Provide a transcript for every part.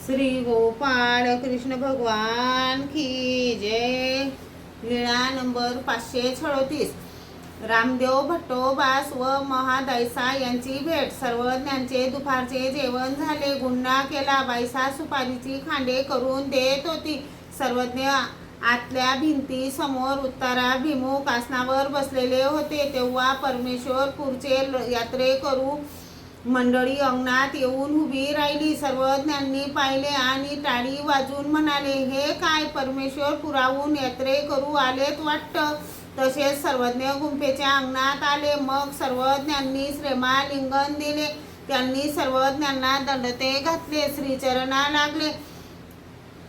श्री गोपाळ कृष्ण भगवान की जय। लीळा नंबर 536। रामदेव भट्टोबास व महादायसा यांची भेट। सर्वज्ञांचे दुपारचे जेवण झाले। गुन्हा केला। बायसा सुपारीची खांडे करून देत होती। सर्वज्ञ आतल्या भिंती समोर उत्तराभिमुख आसनावर बसलेले होते। तेव्हा परमेश्वरपूरचे यात्रेकरू मंडळी अंगणात येऊन उभी राहिली। सर्वज्ञांनी पाहिले आणि टाळी वाजून म्हणाले, हे काय, परमेश्वरपुराहून यात्रेकरू आलेत वाटतं। तसेच सर्वज्ञ गुंफेच्या अंगणात आले। मग सर्वज्ञांनी श्रेमालिंगन दिले। त्यांनी सर्वज्ञांना दंडते घातले, श्रीचरणा लागले।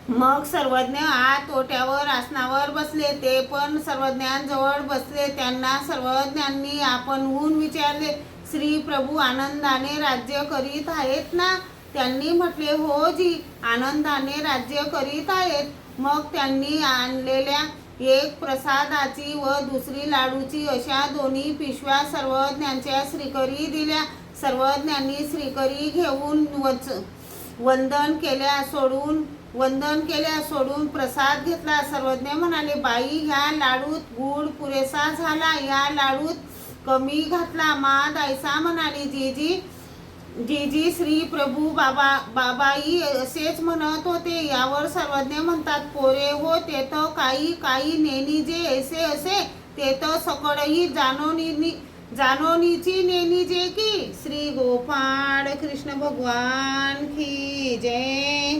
मग सर्वज्ञ आत ओट्यावर आसनावर बसले। ते पण सर्वज्ञांजवळ बसले। त्यांना सर्वज्ञांनी आपणहून विचारले, श्री प्रभू आनंदाने राज्य करीत आहेत ना? त्यांनी म्हटले, हो जी, आनंदाने राज्य करीत आहेत। मग त्यांनी आणलेल्या एक प्रसादाची व दुसरी लाडूची अशा दोन्ही पिशव्या सर्वज्ञांच्या श्रीकरी दिल्या। सर्वज्ञांनी श्रीकरी घेऊन वंदन केल्या सोडून प्रसाद घेतला। सर्वज्ञ म्हणाले, बाई, ह्या लाडूत गूळ पुरेसा झाला, या लाडूत कमी घातला। महादायसा म्हणाली, जीजी श्री प्रभू बाबाई असेच म्हणत होते। यावर सर्वज्ञ म्हणतात, पोरे हो, ते तर काही नेनी जे ऐसे असे, ते तर सकळही जानोनीची नेनी जे की। श्री गोपाळ कृष्ण भगवान की जय।